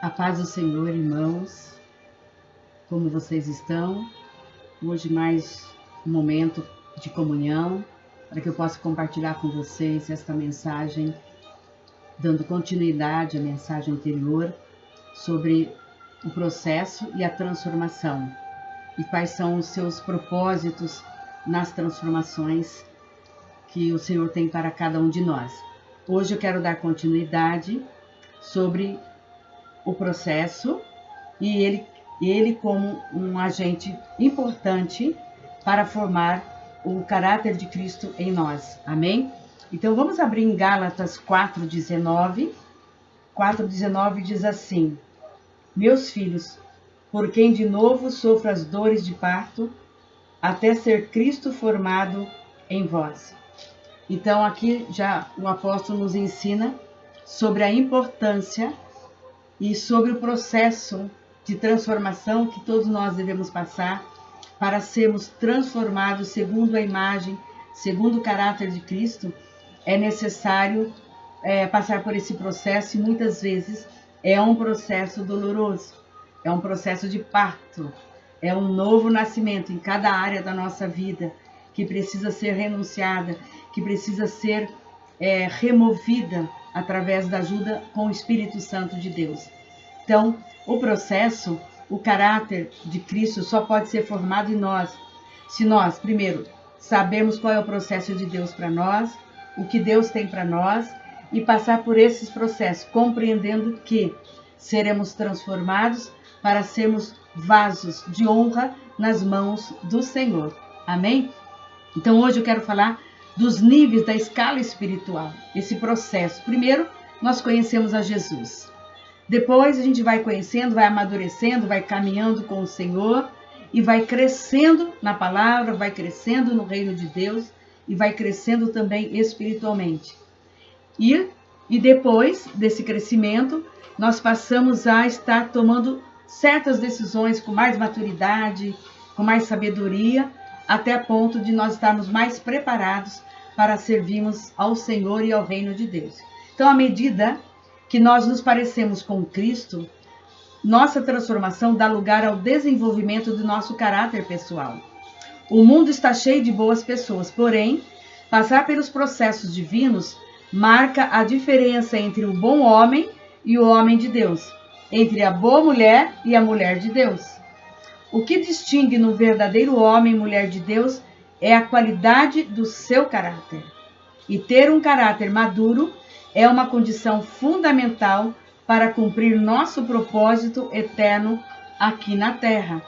A paz do Senhor, irmãos, como vocês estão? Hoje mais um momento de comunhão, para que eu possa compartilhar com vocês esta mensagem, dando continuidade à mensagem anterior sobre o processo e a transformação, e quais são os seus propósitos nas transformações que o Senhor tem para cada um de nós. Hoje eu quero dar continuidade sobre o processo e ele como um agente importante para formar o caráter de Cristo em nós. Amém? Então vamos abrir em Gálatas 4:19. 4:19 diz assim: Meus filhos, por quem de novo sofro as dores de parto, até ser Cristo formado em vós. Então aqui já o apóstolo nos ensina sobre a importância e sobre o processo de transformação que todos nós devemos passar para sermos transformados segundo a imagem, segundo o caráter de Cristo. É necessário passar por esse processo, e muitas vezes é um processo doloroso, é um processo de parto, é um novo nascimento em cada área da nossa vida que precisa ser renunciada, que precisa ser removida através da ajuda com o Espírito Santo de Deus. Então, o processo, o caráter de Cristo só pode ser formado em nós, se nós, primeiro, sabemos qual é o processo de Deus para nós, o que Deus tem para nós, e passar por esses processos, compreendendo que seremos transformados para sermos vasos de honra nas mãos do Senhor. Amém? Então, hoje eu quero falar dos níveis da escala espiritual, esse processo. Primeiro, nós conhecemos a Jesus. Depois a gente vai conhecendo, vai amadurecendo, vai caminhando com o Senhor e vai crescendo na palavra, vai crescendo no reino de Deus e vai crescendo também espiritualmente. E depois desse crescimento, nós passamos a estar tomando certas decisões com mais maturidade, com mais sabedoria, até a ponto de nós estarmos mais preparados para servirmos ao Senhor e ao reino de Deus. Então, à medida que nós nos parecemos com Cristo, nossa transformação dá lugar ao desenvolvimento do nosso caráter pessoal. O mundo está cheio de boas pessoas, porém, passar pelos processos divinos marca a diferença entre o bom homem e o homem de Deus, entre a boa mulher e a mulher de Deus. O que distingue no verdadeiro homem e mulher de Deus é a qualidade do seu caráter. E ter um caráter maduro é uma condição fundamental para cumprir nosso propósito eterno aqui na Terra.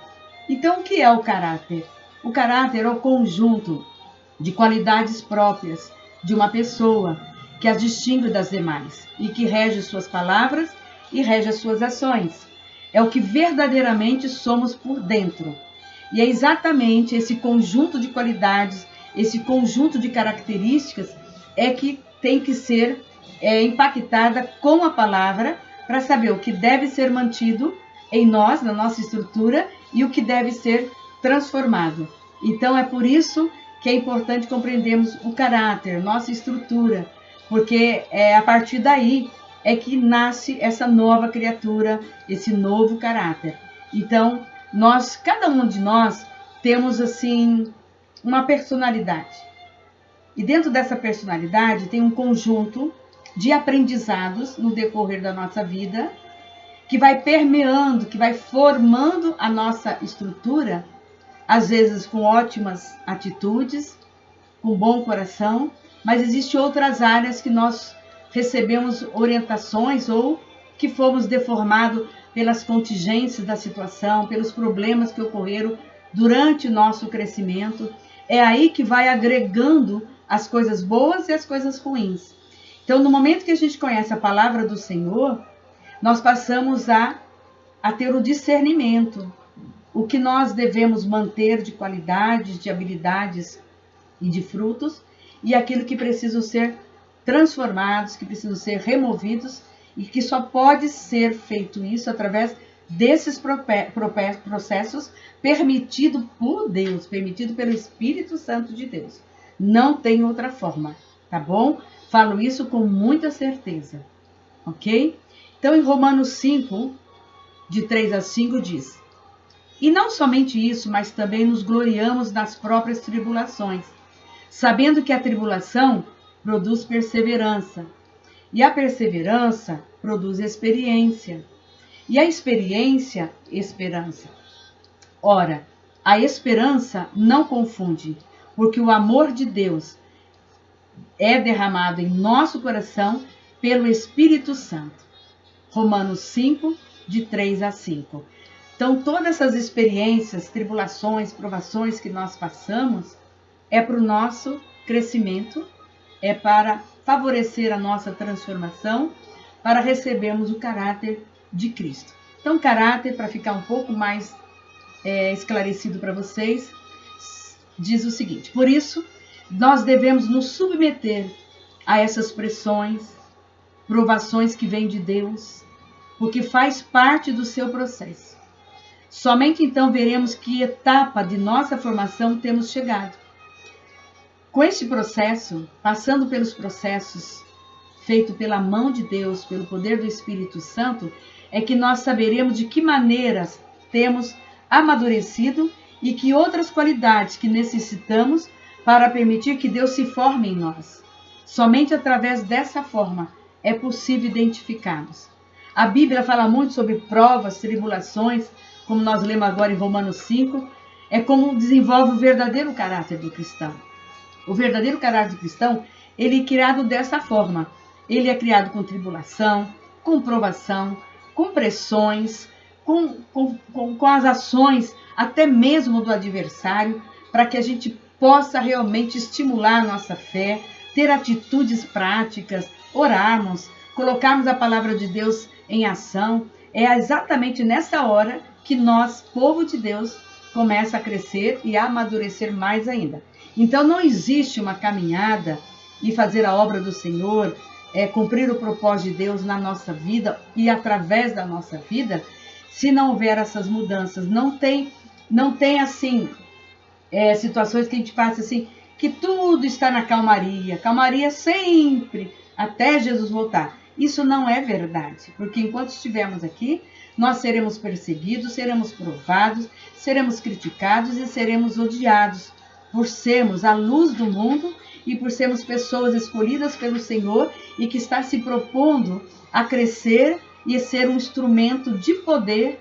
Então, o que é o caráter? O caráter é o conjunto de qualidades próprias de uma pessoa que as distingue das demais e que rege suas palavras e rege as suas ações. É o que verdadeiramente somos por dentro. E é exatamente esse conjunto de qualidades, esse conjunto de características é que tem que ser impactada com a palavra para saber o que deve ser mantido em nós, na nossa estrutura, e o que deve ser transformado. Então é por isso que é importante compreendermos o caráter, nossa estrutura, porque a partir daí é que nasce essa nova criatura, esse novo caráter. Então, cada um de nós temos assim uma personalidade. E dentro dessa personalidade tem um conjunto de aprendizados no decorrer da nossa vida, que vai permeando, que vai formando a nossa estrutura, às vezes com ótimas atitudes, com bom coração, mas existem outras áreas que nós recebemos orientações ou que fomos deformados pelas contingências da situação, pelos problemas que ocorreram durante o nosso crescimento. É aí que vai agregando as coisas boas e as coisas ruins. Então, no momento que a gente conhece a palavra do Senhor, nós passamos a ter o discernimento, o que nós devemos manter de qualidades, de habilidades e de frutos, e aquilo que precisa ser transformados, que precisam ser removidos, e que só pode ser feito isso através desses processos permitido por Deus, permitido pelo Espírito Santo de Deus. Não tem outra forma, tá bom? Falo isso com muita certeza, ok? Então, em Romanos 5, de 3 a 5 diz: E não somente isso, mas também nos gloriamos nas próprias tribulações, sabendo que a tribulação produz perseverança, e a perseverança produz experiência, e a experiência, esperança. Ora, a esperança não confunde, porque o amor de Deus é derramado em nosso coração pelo Espírito Santo. Romanos 5, de 3 a 5. Então, todas essas experiências, tribulações, provações que nós passamos, é para o nosso crescimento, é para favorecer a nossa transformação, para recebermos o caráter de Cristo. Então, caráter, para ficar um pouco mais esclarecido para vocês, diz o seguinte: por isso, nós devemos nos submeter a essas pressões, provações que vêm de Deus, porque faz parte do seu processo. Somente então veremos que etapa de nossa formação temos chegado. Com este processo, passando pelos processos feito pela mão de Deus, pelo poder do Espírito Santo, é que nós saberemos de que maneiras temos amadurecido e que outras qualidades que necessitamos para permitir que Deus se forme em nós. Somente através dessa forma é possível identificarmos. A Bíblia fala muito sobre provas, tribulações, como nós lemos agora em Romanos 5, é como desenvolve o verdadeiro caráter do cristão. O verdadeiro caráter do cristão, ele é criado dessa forma. Ele é criado com tribulação, com provação, com pressões, com as ações até mesmo do adversário, para que a gente possa realmente estimular a nossa fé, ter atitudes práticas, orarmos, colocarmos a palavra de Deus em ação. É exatamente nessa hora que nós, povo de Deus, começa a crescer e a amadurecer mais ainda. Então não existe uma caminhada e fazer a obra do Senhor, cumprir o propósito de Deus na nossa vida e através da nossa vida, se não houver essas mudanças. Não tem assim, situações que a gente passa assim, que tudo está na calmaria sempre, até Jesus voltar. Isso não é verdade, porque enquanto estivermos aqui, nós seremos perseguidos, seremos provados, seremos criticados e seremos odiados por sermos a luz do mundo e por sermos pessoas escolhidas pelo Senhor e que está se propondo a crescer e ser um instrumento de poder,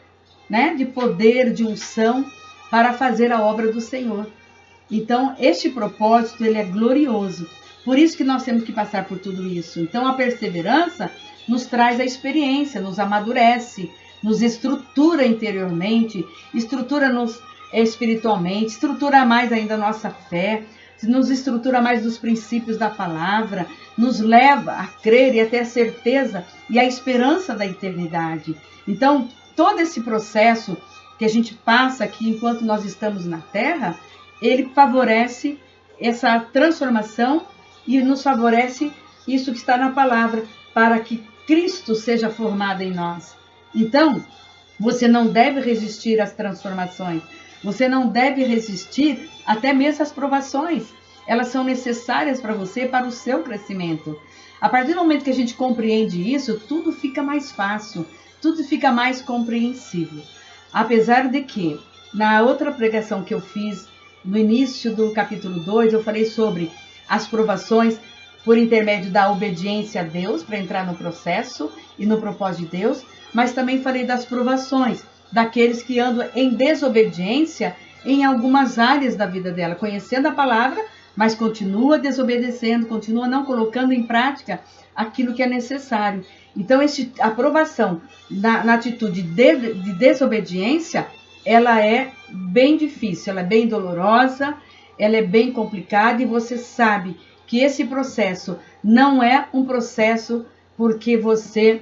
né? De poder, de unção, para fazer a obra do Senhor. Então, este propósito, ele é glorioso. Por isso que nós temos que passar por tudo isso. Então, a perseverança nos traz a experiência, nos amadurece, nos estrutura interiormente, estrutura-nos espiritualmente, estrutura mais ainda a nossa fé, nos estrutura mais dos princípios da palavra, nos leva a crer e a ter a certeza e a esperança da eternidade. Então, todo esse processo que a gente passa aqui enquanto nós estamos na Terra, ele favorece essa transformação e nos favorece isso que está na palavra, para que Cristo seja formado em nós. Então, você não deve resistir às transformações, você não deve resistir até mesmo às provações. Elas são necessárias para você, para o seu crescimento. A partir do momento que a gente compreende isso, tudo fica mais fácil, tudo fica mais compreensível. Apesar de que, na outra pregação que eu fiz, no início do capítulo 2, eu falei sobre as provações por intermédio da obediência a Deus, para entrar no processo e no propósito de Deus, mas também falei das provações daqueles que andam em desobediência em algumas áreas da vida dela, conhecendo a palavra, mas continua desobedecendo, continua não colocando em prática aquilo que é necessário. Então, a aprovação na atitude de desobediência, ela é bem difícil, ela é bem dolorosa, ela é bem complicada, e você sabe que esse processo não é um processo porque você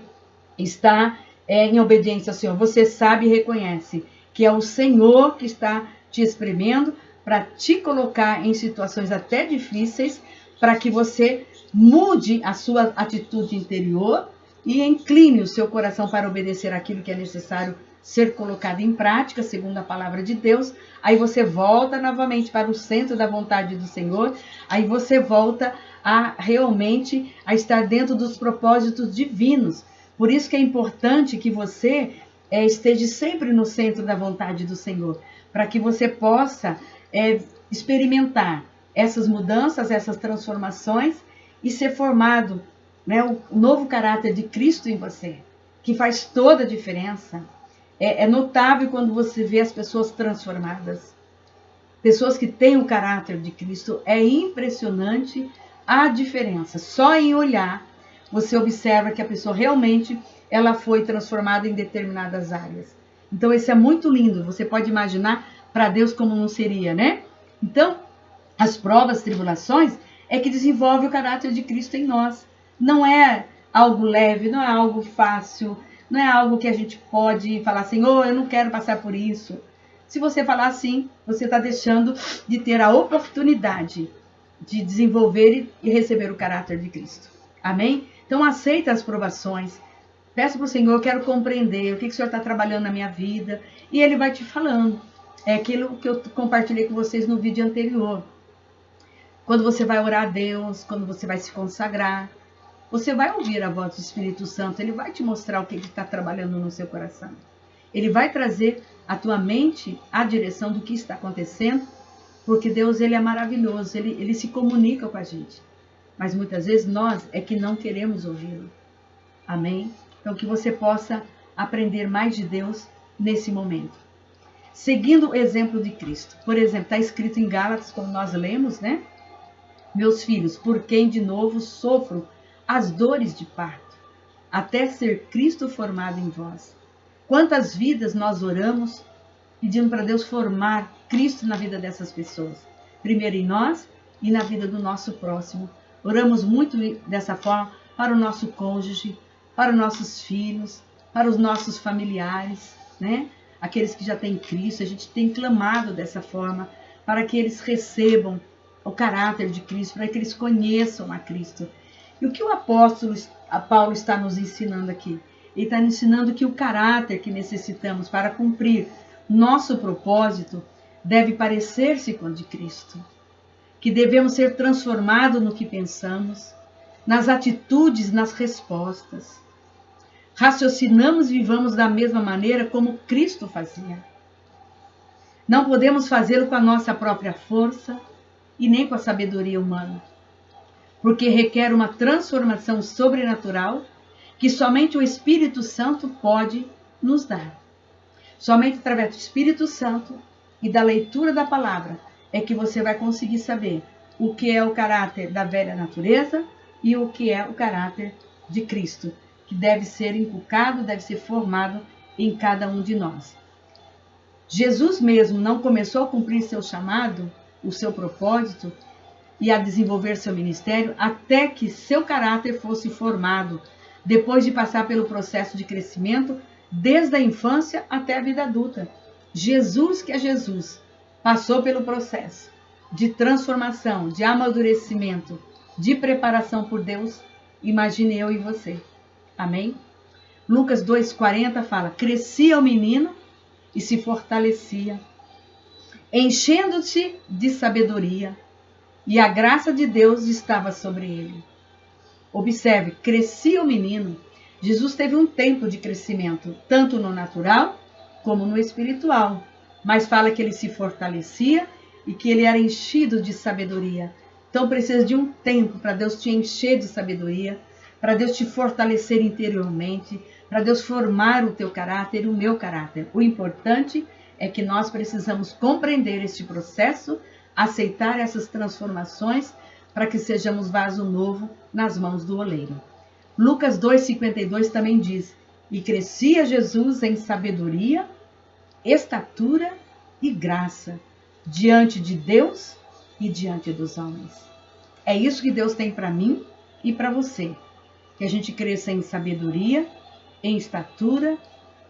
está em obediência ao Senhor. Você sabe e reconhece que é o Senhor que está te espremendo para te colocar em situações até difíceis, para que você mude a sua atitude interior e incline o seu coração para obedecer aquilo que é necessário ser colocado em prática, segundo a palavra de Deus. Aí você volta novamente para o centro da vontade do Senhor, aí você volta a realmente a estar dentro dos propósitos divinos. Por isso que é importante que você esteja sempre no centro da vontade do Senhor, para que você possa experimentar essas mudanças, essas transformações e ser formado, né, o novo caráter de Cristo em você, que faz toda a diferença. É notável quando você vê as pessoas transformadas, pessoas que têm o caráter de Cristo. É impressionante a diferença. Só em olhar, você observa que a pessoa realmente ela foi transformada em determinadas áreas. Então, isso é muito lindo. Você pode imaginar para Deus como não seria, né? Então, as provas, tribulações, é que desenvolve o caráter de Cristo em nós. Não é algo leve, não é algo fácil, não é algo que a gente pode falar assim, eu não quero passar por isso. Se você falar assim, você está deixando de ter a oportunidade de desenvolver e receber o caráter de Cristo. Amém? Então, aceita as provações. Peça para o Senhor, eu quero compreender o que o Senhor está trabalhando na minha vida. E Ele vai te falando. É aquilo que eu compartilhei com vocês no vídeo anterior. Quando você vai orar a Deus, quando você vai se consagrar, você vai ouvir a voz do Espírito Santo. Ele vai te mostrar o que Ele está trabalhando no seu coração. Ele vai trazer à tua mente a direção do que está acontecendo, porque Deus ele é maravilhoso, ele se comunica com a gente. Mas muitas vezes nós é que não queremos ouvi-lo. Amém? Então que você possa aprender mais de Deus nesse momento. Seguindo o exemplo de Cristo. Por exemplo, está escrito em Gálatas, como nós lemos, né? Meus filhos, por quem de novo sofro as dores de parto, até ser Cristo formado em vós. Quantas vidas nós oramos pedindo para Deus formar Cristo na vida dessas pessoas. Primeiro em nós e na vida do nosso próximo. Oramos muito dessa forma para o nosso cônjuge, para os nossos filhos, para os nossos familiares, né? Aqueles que já têm Cristo, a gente tem clamado dessa forma para que eles recebam o caráter de Cristo, para que eles conheçam a Cristo. E o que o apóstolo Paulo está nos ensinando aqui? Ele está nos ensinando que o caráter que necessitamos para cumprir nosso propósito deve parecer-se com o de Cristo. Que devemos ser transformados no que pensamos, nas atitudes, nas respostas. Raciocinamos e vivamos da mesma maneira como Cristo fazia. Não podemos fazê-lo com a nossa própria força e nem com a sabedoria humana, porque requer uma transformação sobrenatural que somente o Espírito Santo pode nos dar. Somente através do Espírito Santo e da leitura da palavra é que você vai conseguir saber o que é o caráter da velha natureza e o que é o caráter de Cristo, que deve ser inculcado, deve ser formado em cada um de nós. Jesus mesmo não começou a cumprir seu chamado, o seu propósito e a desenvolver seu ministério até que seu caráter fosse formado, depois de passar pelo processo de crescimento desde a infância até a vida adulta. Jesus, que é Jesus, passou pelo processo de transformação, de amadurecimento, de preparação por Deus. Imagine eu e você. Amém? Lucas 2,40 fala, crescia o menino e se fortalecia, enchendo-se de sabedoria, e a graça de Deus estava sobre ele. Observe, crescia o menino. Jesus teve um tempo de crescimento, tanto no natural como no espiritual. Mas fala que ele se fortalecia e que ele era enchido de sabedoria. Então precisa de um tempo para Deus te encher de sabedoria, para Deus te fortalecer interiormente, para Deus formar o teu caráter e o meu caráter. O importante é que nós precisamos compreender este processo, aceitar essas transformações para que sejamos vaso novo nas mãos do oleiro. Lucas 2,52 também diz, e crescia Jesus em sabedoria, estatura e graça, diante de Deus e diante dos homens. É isso que Deus tem para mim e para você, que a gente cresça em sabedoria, em estatura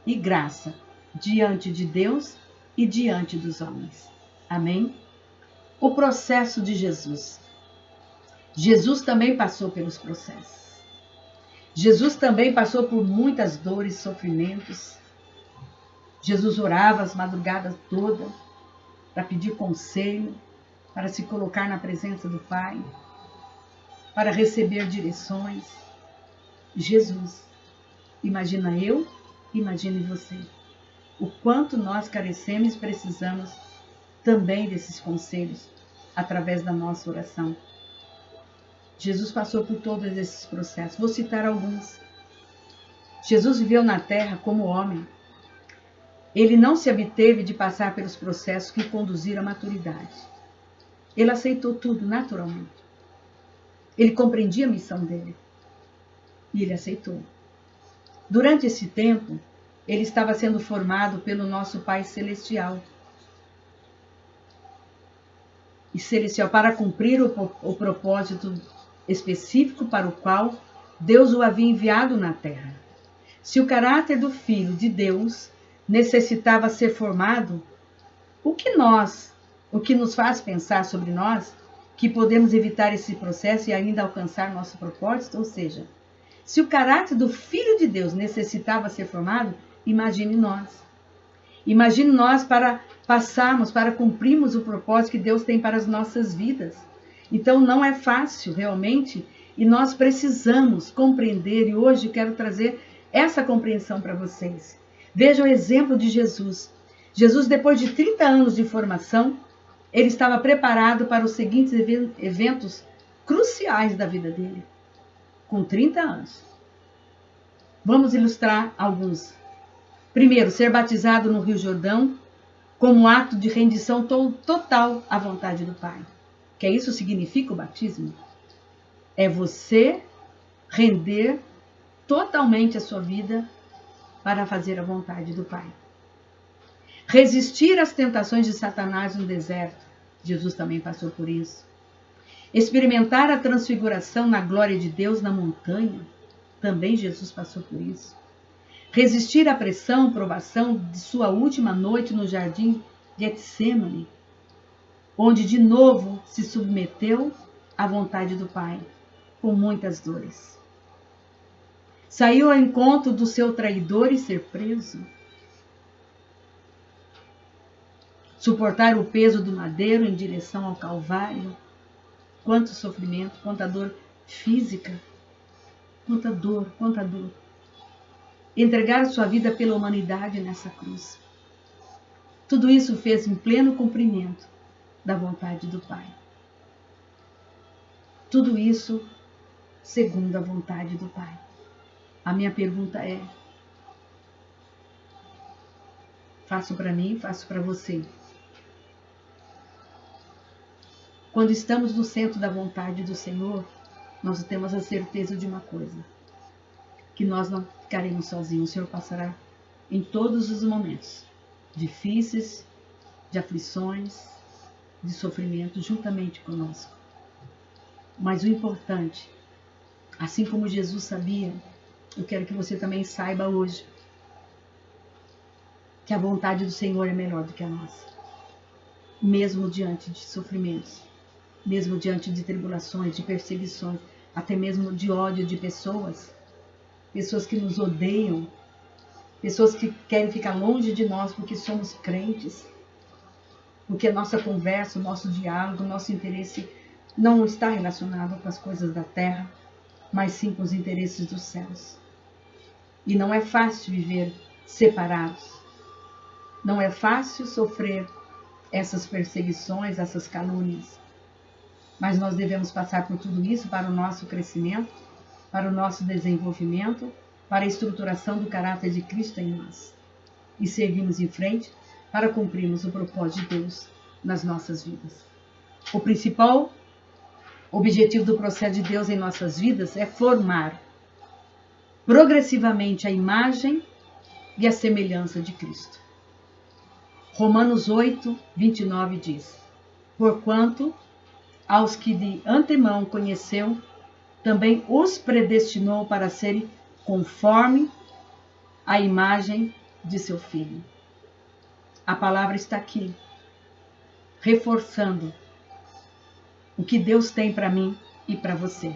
e graça, diante de Deus e diante dos homens. Amém? O processo de Jesus. Jesus também passou pelos processos. Jesus também passou por muitas dores e sofrimentos. Jesus orava as madrugadas todas para pedir conselho, para se colocar na presença do Pai, para receber direções. Jesus, imagina eu Imagine você. O quanto nós carecemos e precisamos também desses conselhos através da nossa oração. Jesus passou por todos esses processos. Vou citar alguns. Jesus viveu na terra como homem. Ele não se absteve de passar pelos processos que conduziram à maturidade. Ele aceitou tudo naturalmente. Ele compreendia a missão dele. E ele aceitou. Durante esse tempo, ele estava sendo formado pelo nosso Pai Celestial. E celestial para cumprir o propósito específico para o qual Deus o havia enviado na terra. Se o caráter do Filho de Deus necessitava ser formado, o que nos faz pensar sobre nós que podemos evitar esse processo e ainda alcançar nosso propósito? Ou seja, se o caráter do Filho de Deus necessitava ser formado, imagine nós. Imagine nós para passarmos, para cumprirmos o propósito que Deus tem para as nossas vidas. Então não é fácil realmente e nós precisamos compreender, e hoje quero trazer essa compreensão para vocês. Veja o exemplo de Jesus. Jesus, depois de 30 anos de formação, ele estava preparado para os seguintes eventos cruciais da vida dele. Com 30 anos. Vamos ilustrar alguns. Primeiro, ser batizado no Rio Jordão como ato de rendição total à vontade do Pai. Que isso significa o batismo? É você render totalmente a sua vida para fazer a vontade do Pai. Resistir às tentações de Satanás no deserto. Jesus também passou por isso. Experimentar a transfiguração na glória de Deus na montanha. Também Jesus passou por isso. Resistir à pressão, provação de sua última noite no jardim de Getsêmani, onde de novo se submeteu à vontade do Pai, com muitas dores. Saiu ao encontro do seu traidor e ser preso. Suportar o peso do madeiro em direção ao Calvário. Quanto sofrimento, quanta dor física, quanta dor. Entregar sua vida pela humanidade nessa cruz. Tudo isso fez em pleno cumprimento da vontade do Pai. Tudo isso segundo a vontade do Pai. A minha pergunta é: faço para mim, faço para você. Quando estamos no centro da vontade do Senhor, nós temos a certeza de uma coisa: que nós não ficaremos sozinhos. O Senhor passará em todos os momentos difíceis, de aflições, de sofrimento, juntamente conosco. Mas o importante, assim como Jesus sabia, eu quero que você também saiba hoje que a vontade do Senhor é melhor do que a nossa. Mesmo diante de sofrimentos, mesmo diante de tribulações, de perseguições, até mesmo de ódio de pessoas que nos odeiam, pessoas que querem ficar longe de nós porque somos crentes, porque a nossa conversa, o nosso diálogo, o nosso interesse não está relacionado com as coisas da terra, mas sim com os interesses dos céus. E não é fácil viver separados. Não é fácil sofrer essas perseguições, essas calúnias. Mas nós devemos passar por tudo isso para o nosso crescimento, para o nosso desenvolvimento, para a estruturação do caráter de Cristo em nós. E seguirmos em frente para cumprirmos o propósito de Deus nas nossas vidas. O principal objetivo do processo de Deus em nossas vidas é formar progressivamente a imagem e a semelhança de Cristo. Romanos 8, 29 diz: porquanto aos que de antemão conheceu, também os predestinou para serem conforme a imagem de seu Filho. A palavra está aqui, reforçando o que Deus tem para mim e para você.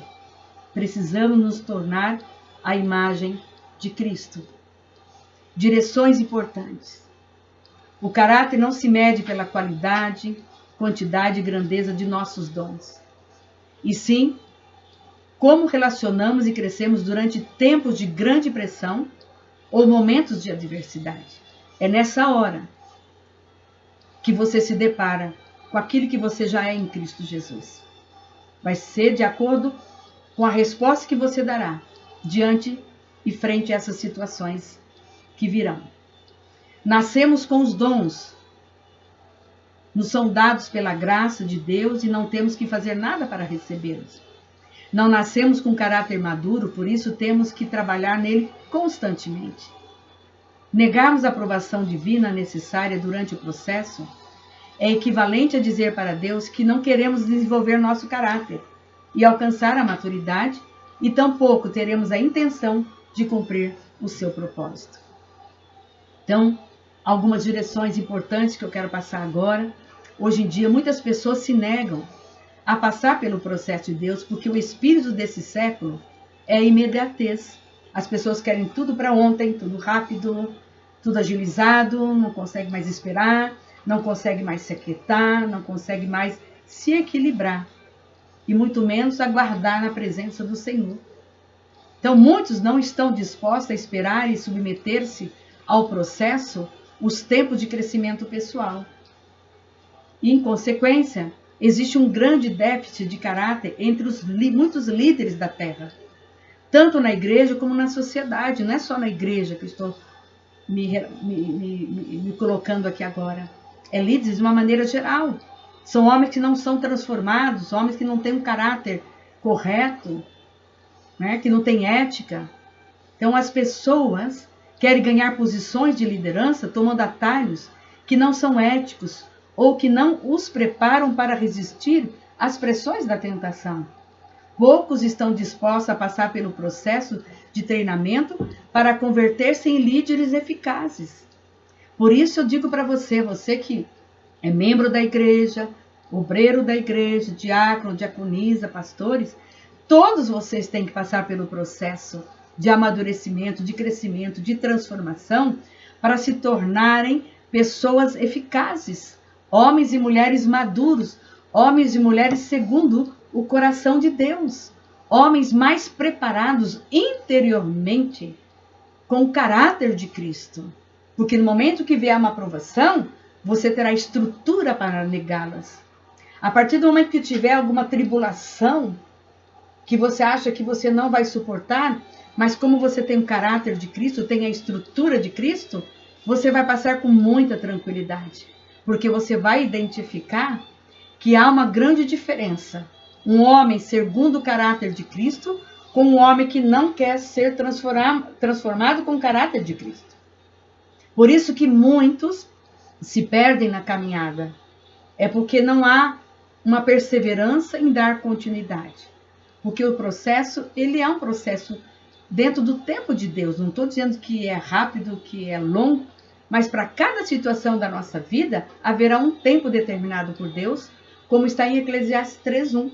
Precisamos nos tornar a imagem de Cristo. Direções importantes. O caráter não se mede pela qualidade, quantidade e grandeza de nossos dons, e sim como relacionamos e crescemos durante tempos de grande pressão ou momentos de adversidade. É nessa hora que você se depara com aquilo que você já é em Cristo Jesus. Vai ser de acordo com a resposta que você dará diante e frente a essas situações que virão. Nascemos com os dons, nos são dados pela graça de Deus e não temos que fazer nada para recebê-los. Não nascemos com caráter maduro, por isso temos que trabalhar nele constantemente. Negarmos a aprovação divina necessária durante o processo é equivalente a dizer para Deus que não queremos desenvolver nosso caráter e alcançar a maturidade e tampouco teremos a intenção de cumprir o seu propósito. Então, algumas direções importantes que eu quero passar agora. Hoje em dia, muitas pessoas se negam a passar pelo processo de Deus porque o espírito desse século é a imediatez. As pessoas querem tudo para ontem, tudo rápido, tudo agilizado, não consegue mais esperar, não consegue mais se aquietar, não consegue mais se equilibrar e muito menos aguardar na presença do Senhor. Então, muitos não estão dispostos a esperar e submeter-se ao processo, os tempos de crescimento pessoal. E, em consequência, existe um grande déficit de caráter entre muitos líderes da terra, tanto na igreja como na sociedade. Não é só na igreja que eu estou me colocando aqui agora. É líderes de uma maneira geral. São homens que não são transformados, homens que não têm um caráter correto, né, que não têm ética. Então, as pessoas querem ganhar posições de liderança tomando atalhos que não são éticos ou que não os preparam para resistir às pressões da tentação. Poucos estão dispostos a passar pelo processo de treinamento para converter-se em líderes eficazes. Por isso eu digo para você, você que é membro da igreja, obreiro da igreja, diácono, diaconisa, pastores, todos vocês têm que passar pelo processo de amadurecimento, de crescimento, de transformação, para se tornarem pessoas eficazes, homens e mulheres maduros, homens e mulheres segundo o coração de Deus, homens mais preparados interiormente com o caráter de Cristo. Porque no momento que vier uma aprovação, você terá estrutura para negá-las. A partir do momento que tiver alguma tribulação que você acha que você não vai suportar, mas como você tem o caráter de Cristo, tem a estrutura de Cristo, você vai passar com muita tranquilidade. Porque você vai identificar que há uma grande diferença. Um homem segundo o caráter de Cristo com um homem que não quer ser transformado com o caráter de Cristo. Por isso que muitos se perdem na caminhada. É porque não há uma perseverança em dar continuidade. Porque o processo, ele é um processo dentro do tempo de Deus. Não estou dizendo que é rápido, que é longo, mas para cada situação da nossa vida, haverá um tempo determinado por Deus, como está em Eclesiastes 3:1.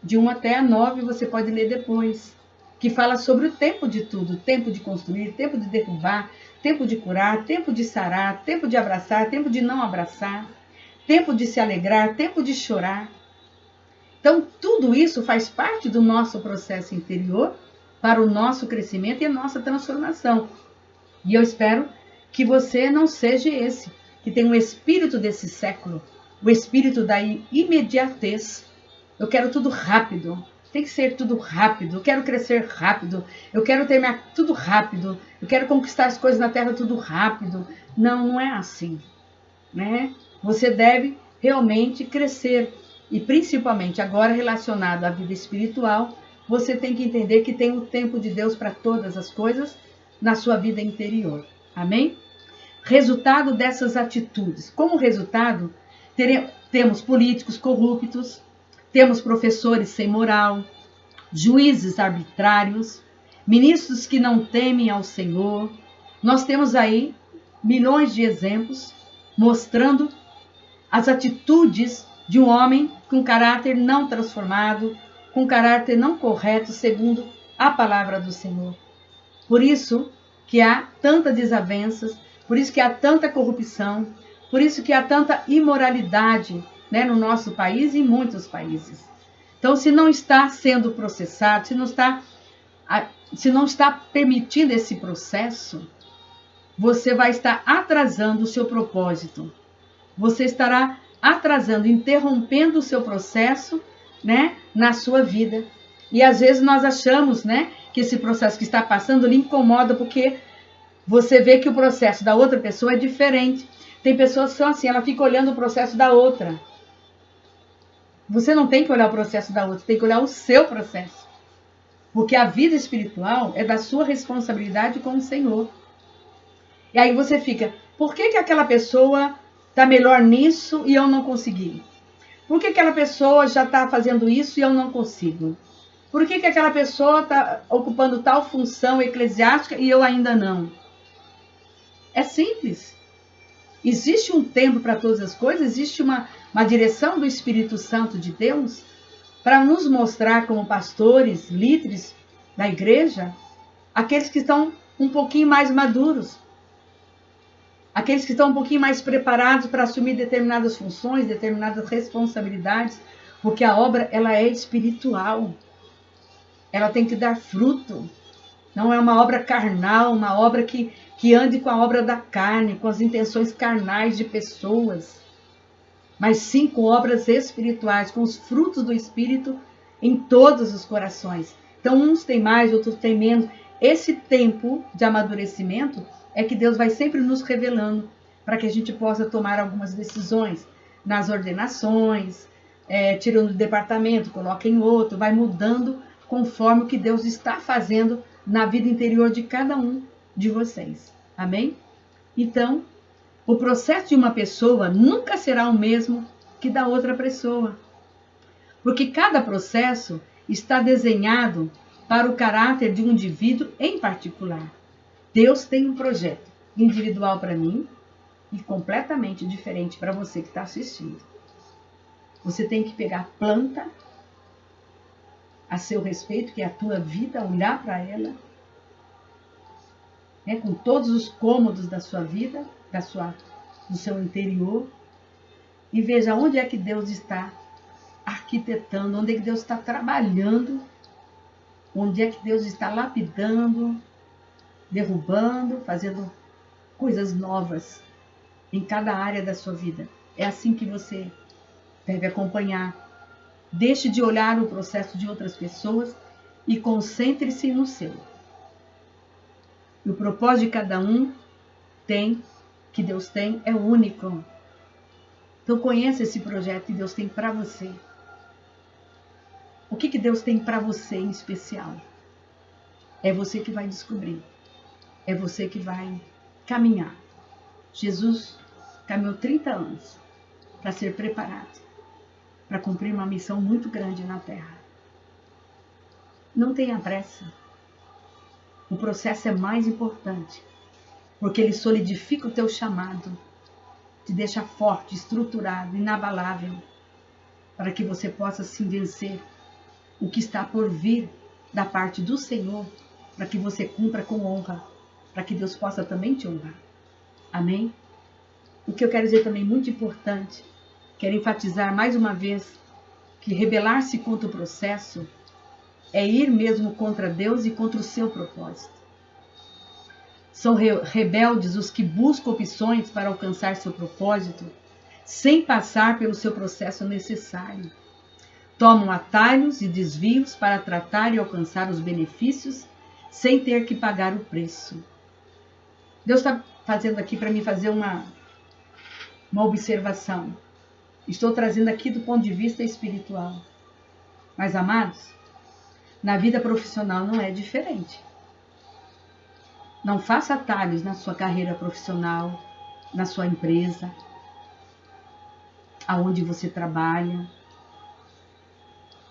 De 1 até a 9, você pode ler depois, que fala sobre o tempo de tudo, tempo de construir, tempo de derrubar, tempo de curar, tempo de sarar, tempo de abraçar, tempo de não abraçar, tempo de se alegrar, tempo de chorar. Então, tudo isso faz parte do nosso processo interior para o nosso crescimento e a nossa transformação. E eu espero que você não seja esse, que tem o espírito desse século, o espírito da imediatez. Eu quero tudo rápido, tem que ser tudo rápido, eu quero crescer rápido, eu quero terminar tudo rápido, eu quero conquistar as coisas na terra tudo rápido. Não, não é assim, né? Você deve realmente crescer e principalmente agora relacionado à vida espiritual, você tem que entender que tem o tempo de Deus para todas as coisas na sua vida interior. Amém? Resultado dessas atitudes. Como resultado, temos políticos corruptos, temos professores sem moral, juízes arbitrários, ministros que não temem ao Senhor. Nós temos aí milhões de exemplos mostrando as atitudes de um homem com caráter não transformado, com caráter não correto segundo a palavra do Senhor. Por isso que há tantas desavenças, por isso que há tanta corrupção, por isso que há tanta imoralidade, né, no nosso país e em muitos países. Então, se não está sendo processado, se não está se não está permitindo esse processo, você vai estar atrasando o seu propósito. Você estará atrasando, interrompendo o seu processo, né, na sua vida. E às vezes nós achamos, né, que esse processo que está passando lhe incomoda porque você vê que o processo da outra pessoa é diferente. Tem pessoas que são assim, ela fica olhando o processo da outra. Você não tem que olhar o processo da outra, tem que olhar o seu processo. Porque a vida espiritual é da sua responsabilidade com o Senhor. E aí você fica, por que aquela pessoa está melhor nisso e eu não consegui? Por que aquela pessoa já está fazendo isso e eu não consigo? Por que aquela pessoa está ocupando tal função eclesiástica e eu ainda não? É simples. Existe um tempo para todas as coisas, existe uma direção do Espírito Santo de Deus para nos mostrar como pastores, líderes da igreja, aqueles que estão um pouquinho mais maduros, aqueles que estão um pouquinho mais preparados para assumir determinadas funções, determinadas responsabilidades, porque a obra ela é espiritual, ela tem que dar fruto, não é uma obra carnal, uma obra que ande com a obra da carne, com as intenções carnais de pessoas, mas sim com obras espirituais, com os frutos do Espírito em todos os corações. Então, uns têm mais, outros têm menos. Esse tempo de amadurecimento é que Deus vai sempre nos revelando para que a gente possa tomar algumas decisões nas ordenações, tirando do departamento, coloca em outro, vai mudando conforme o que Deus está fazendo na vida interior de cada um de vocês. Amém? Então, o processo de uma pessoa nunca será o mesmo que da outra pessoa. Porque cada processo está desenhado para o caráter de um indivíduo em particular. Deus tem um projeto individual para mim e completamente diferente para você que está assistindo. Você tem que pegar a planta a seu respeito, que é a tua vida, olhar para ela, né, com todos os cômodos da sua vida, do seu interior, e veja onde é que Deus está arquitetando, onde é que Deus está trabalhando, onde é que Deus está lapidando, derrubando, fazendo coisas novas em cada área da sua vida. É assim que você deve acompanhar. Deixe de olhar o processo de outras pessoas e concentre-se no seu. E o propósito de cada um que Deus tem, é único. Então conheça esse projeto que Deus tem para você. O que Deus tem para você em especial? É você que vai descobrir. É você que vai caminhar. Jesus caminhou 30 anos para ser preparado, para cumprir uma missão muito grande na terra. Não tenha pressa. O processo é mais importante, porque ele solidifica o teu chamado, te deixa forte, estruturado, inabalável, para que você possa sim vencer o que está por vir da parte do Senhor, para que você cumpra com honra, para que Deus possa também te honrar. Amém? O que eu quero dizer também muito importante, quero enfatizar mais uma vez, que rebelar-se contra o processo é ir mesmo contra Deus e contra o seu propósito. São rebeldes os que buscam opções para alcançar seu propósito, sem passar pelo seu processo necessário. Tomam atalhos e desvios para tratar e alcançar os benefícios, sem ter que pagar o preço. Deus está fazendo aqui para mim fazer uma observação. Estou trazendo aqui do ponto de vista espiritual. Mas, amados, na vida profissional não é diferente. Não faça atalhos na sua carreira profissional, na sua empresa, aonde você trabalha.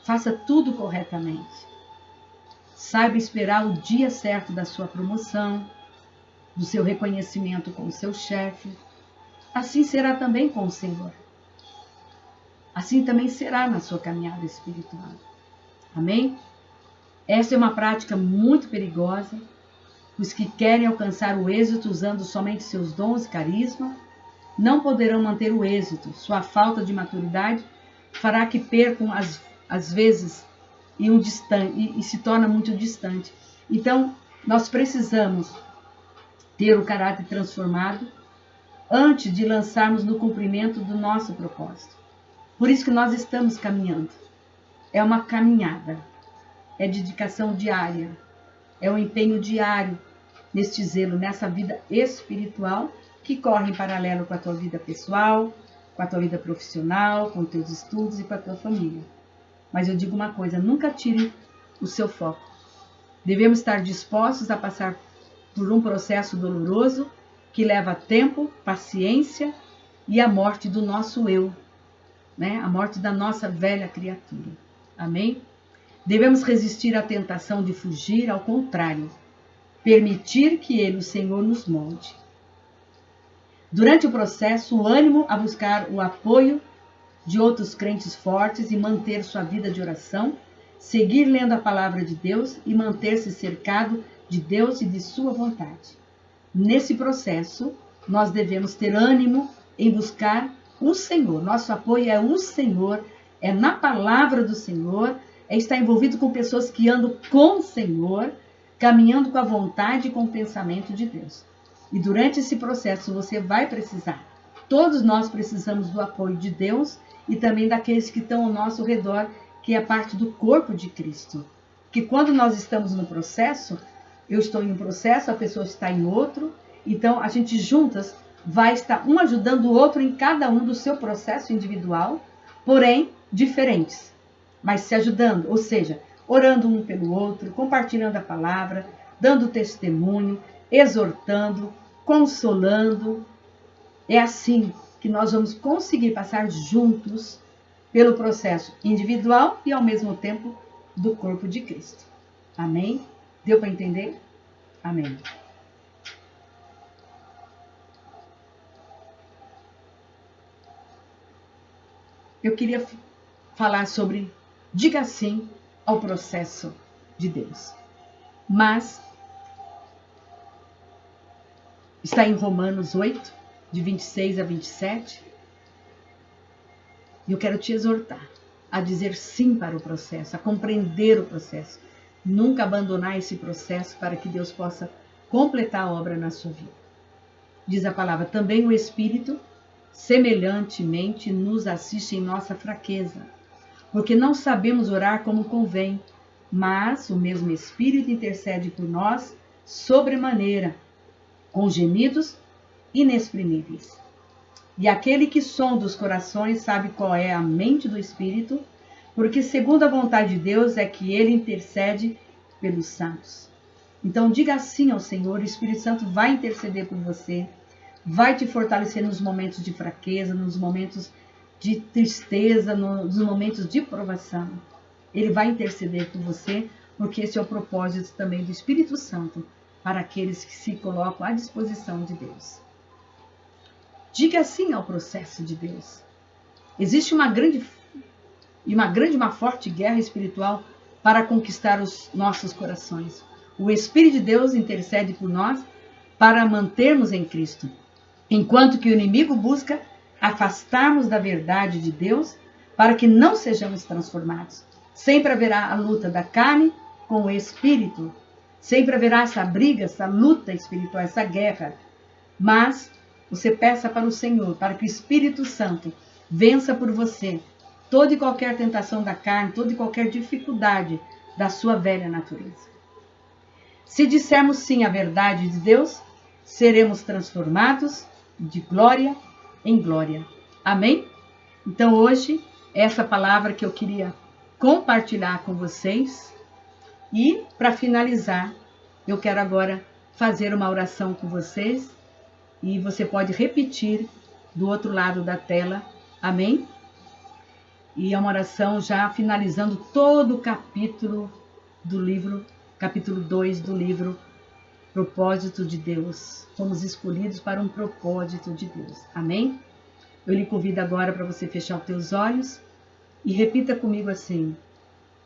Faça tudo corretamente. Saiba esperar o dia certo da sua promoção, do seu reconhecimento com o seu chefe. Assim será também com o Senhor. Assim também será na sua caminhada espiritual. Amém? Essa é uma prática muito perigosa. Os que querem alcançar o êxito usando somente seus dons e carisma não poderão manter o êxito. Sua falta de maturidade fará que percam, às vezes, e se torna muito distante. Então, nós precisamos ter o caráter transformado antes de lançarmos no cumprimento do nosso propósito. Por isso que nós estamos caminhando. É uma caminhada, é dedicação diária, é um empenho diário neste zelo, nessa vida espiritual que corre em paralelo com a tua vida pessoal, com a tua vida profissional, com os teus estudos e com a tua família. Mas eu digo uma coisa, nunca tire o seu foco. Devemos estar dispostos a passar por um processo doloroso que leva tempo, paciência e a morte do nosso eu, né? A morte da nossa velha criatura. Amém? Devemos resistir à tentação de fugir, ao contrário, permitir que Ele, o Senhor, nos molde. Durante o processo, o ânimo a buscar o apoio de outros crentes fortes e manter sua vida de oração, seguir lendo a palavra de Deus e manter-se cercado de Deus e de sua vontade. Nesse processo, nós devemos ter ânimo em buscar o Senhor. Nosso apoio é o Senhor, é na palavra do Senhor, é estar envolvido com pessoas que andam com o Senhor, caminhando com a vontade e com o pensamento de Deus. E durante esse processo você vai precisar. Todos nós precisamos do apoio de Deus e também daqueles que estão ao nosso redor, que é parte do corpo de Cristo. Que quando nós estamos no processo, eu estou em um processo, a pessoa está em outro, então a gente juntas vai estar um ajudando o outro em cada um do seu processo individual, porém diferentes, mas se ajudando, ou seja, orando um pelo outro, compartilhando a palavra, dando testemunho, exortando, consolando. É assim que nós vamos conseguir passar juntos pelo processo individual e ao mesmo tempo do corpo de Cristo. Amém? Deu para entender? Amém. Eu queria falar sobre diga sim ao processo de Deus. Mas está em Romanos 8, de 26 a 27. E eu quero te exortar a dizer sim para o processo, a compreender o processo. Nunca abandonar esse processo para que Deus possa completar a obra na sua vida. Diz a palavra, também o Espírito semelhantemente nos assiste em nossa fraqueza, porque não sabemos orar como convém, mas o mesmo Espírito intercede por nós sobremaneira, com gemidos inexprimíveis. E aquele que sonda os corações sabe qual é a mente do Espírito, porque segundo a vontade de Deus é que ele intercede pelos santos. Então diga sim ao Senhor, o Espírito Santo vai interceder por você, vai te fortalecer nos momentos de fraqueza, nos momentos de tristeza, nos momentos de provação. Ele vai interceder por você, porque esse é o propósito também do Espírito Santo para aqueles que se colocam à disposição de Deus. Diga sim ao processo de Deus. Existe uma forte guerra espiritual para conquistar os nossos corações. O Espírito de Deus intercede por nós para mantermos em Cristo, enquanto que o inimigo busca afastarmos da verdade de Deus para que não sejamos transformados. Sempre haverá a luta da carne com o Espírito. Sempre haverá essa briga, essa luta espiritual, essa guerra. Mas você peça para o Senhor, para que o Espírito Santo vença por você toda e qualquer tentação da carne, toda e qualquer dificuldade da sua velha natureza. Se dissermos sim à verdade de Deus, seremos transformados de glória em glória. Amém? Então hoje, essa palavra que eu queria compartilhar com vocês. E, para finalizar, eu quero agora fazer uma oração com vocês. E você pode repetir do outro lado da tela. Amém? E é uma oração já finalizando todo o capítulo do livro, capítulo 2 do livro Propósito de Deus. Fomos escolhidos para um propósito de Deus. Amém? Eu lhe convido agora para você fechar os teus olhos e repita comigo assim: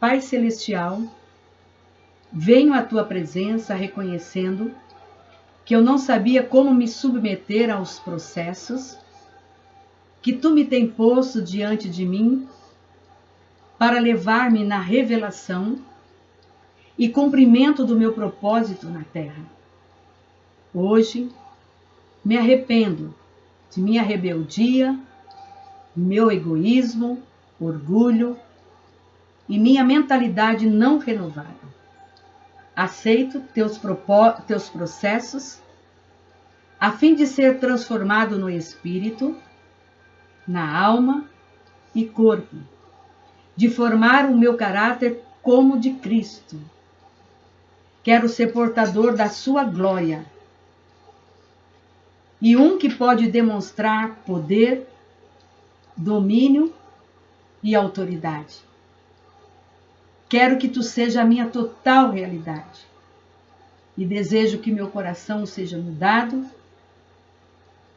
Pai Celestial, venho à tua presença reconhecendo que eu não sabia como me submeter aos processos que tu me tem posto diante de mim para levar-me na revelação e cumprimento do meu propósito na terra. Hoje, me arrependo de minha rebeldia, meu egoísmo, orgulho e minha mentalidade não renovada. Aceito teus processos a fim de ser transformado no espírito, na alma e corpo, de formar o meu caráter como de Cristo. Quero ser portador da sua glória e um que pode demonstrar poder, domínio e autoridade. Quero que tu seja a minha total realidade e desejo que meu coração seja mudado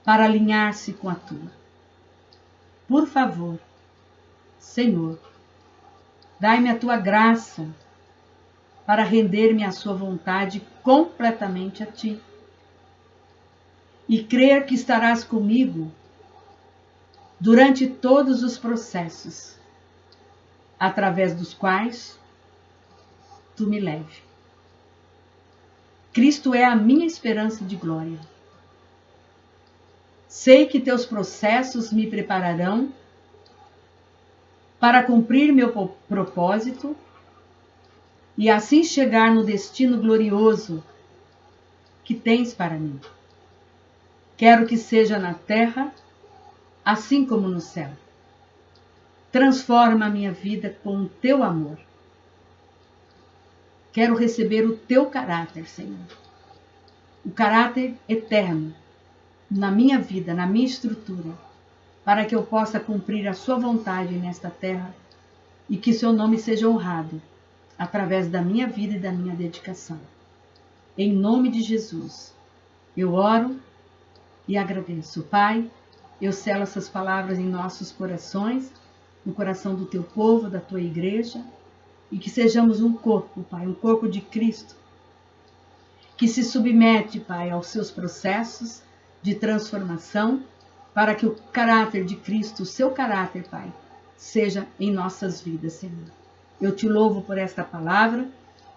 para alinhar-se com a tua. Por favor, Senhor, dai-me a tua graça para render-me à sua vontade completamente a ti e crer que estarás comigo durante todos os processos através dos quais tu me leve. Cristo é a minha esperança de glória. Sei que teus processos me prepararão para cumprir meu propósito e assim chegar no destino glorioso que tens para mim. Quero que seja na terra, assim como no céu. Transforma a minha vida com o teu amor. Quero receber o teu caráter, Senhor. O caráter eterno na minha vida, na minha estrutura, para que eu possa cumprir a sua vontade nesta terra e que seu nome seja honrado através da minha vida e da minha dedicação. Em nome de Jesus, eu oro e agradeço. Pai, eu selo essas palavras em nossos corações, no coração do teu povo, da tua igreja, e que sejamos um corpo, Pai, um corpo de Cristo, que se submete, Pai, aos seus processos de transformação, para que o caráter de Cristo, o seu caráter, Pai, seja em nossas vidas, Senhor. Eu te louvo por esta palavra,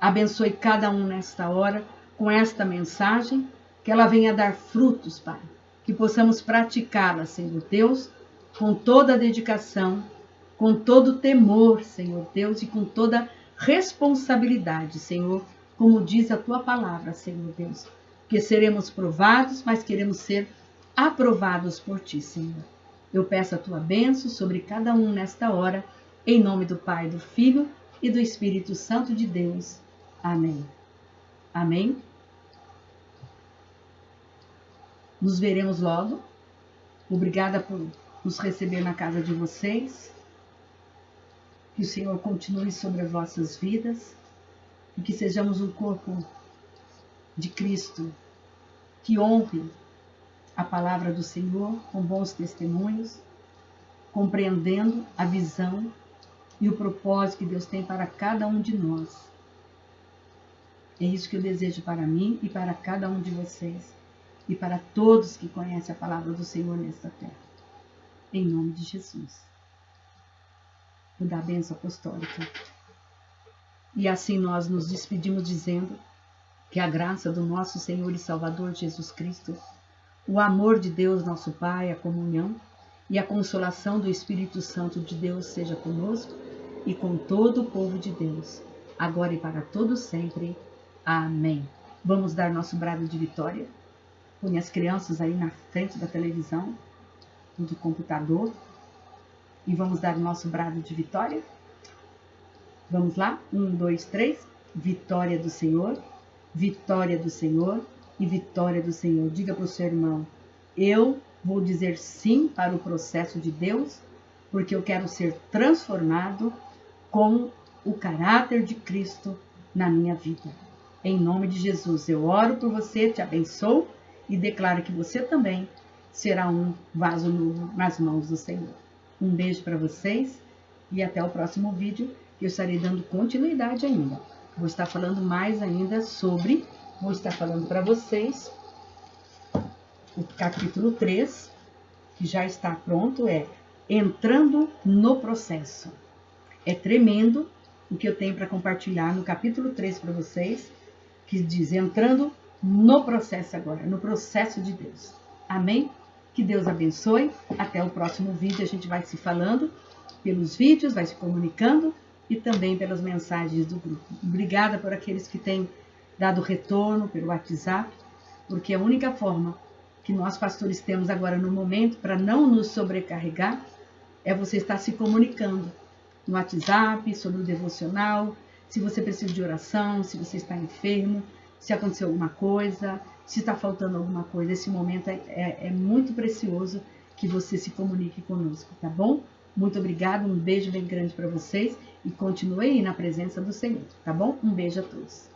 abençoe cada um nesta hora com esta mensagem, que ela venha dar frutos, Pai, que possamos praticá-la, Senhor Deus, com toda a dedicação, com todo temor, Senhor Deus, e com toda responsabilidade, Senhor, como diz a tua palavra, Senhor Deus, que seremos provados, mas queremos ser aprovados por ti, Senhor. Eu peço a tua bênção sobre cada um nesta hora, em nome do Pai, do Filho e do Espírito Santo de Deus. Amém. Amém. Nos veremos logo. Obrigada por nos receber na casa de vocês. Que o Senhor continue sobre as vossas vidas e que sejamos um corpo de Cristo que honre a palavra do Senhor com bons testemunhos, compreendendo a visão e o propósito que Deus tem para cada um de nós. É isso que eu desejo para mim e para cada um de vocês e para todos que conhecem a palavra do Senhor nesta terra. Em nome de Jesus. Vou dar a bênção apostólica. E assim nós nos despedimos dizendo que a graça do nosso Senhor e Salvador Jesus Cristo, o amor de Deus nosso Pai, a comunhão e a consolação do Espírito Santo de Deus seja conosco e com todo o povo de Deus, agora e para todos sempre. Amém. Vamos dar nosso brado de vitória. Põe as crianças aí na frente da televisão, do computador, e vamos dar nosso brado de vitória. Vamos lá? 1, 2, 3. Vitória do Senhor, vitória do Senhor e vitória do Senhor. Diga para o seu irmão: eu vou dizer sim para o processo de Deus, porque eu quero ser transformado com o caráter de Cristo na minha vida. Em nome de Jesus, eu oro por você, te abençoo e declaro que você também será um vaso novo nas mãos do Senhor. Um beijo para vocês e até o próximo vídeo, que eu estarei dando continuidade ainda. Vou estar falando mais ainda vou estar falando para vocês o capítulo 3, que já está pronto, é Entrando no Processo. É tremendo o que eu tenho para compartilhar no capítulo 3 para vocês, que diz, entrando no processo agora, no processo de Deus. Amém? Que Deus abençoe. Até o próximo vídeo, a gente vai se falando pelos vídeos, vai se comunicando e também pelas mensagens do grupo. Obrigada por aqueles que têm dado retorno pelo WhatsApp, porque a única forma que nós pastores temos agora no momento para não nos sobrecarregar é você estar se comunicando no WhatsApp, sobre o devocional, se você precisa de oração, se você está enfermo, se aconteceu alguma coisa, se está faltando alguma coisa. Esse momento é muito precioso que você se comunique conosco, tá bom? Muito obrigada, um beijo bem grande para vocês e continue aí na presença do Senhor, tá bom? Um beijo a todos.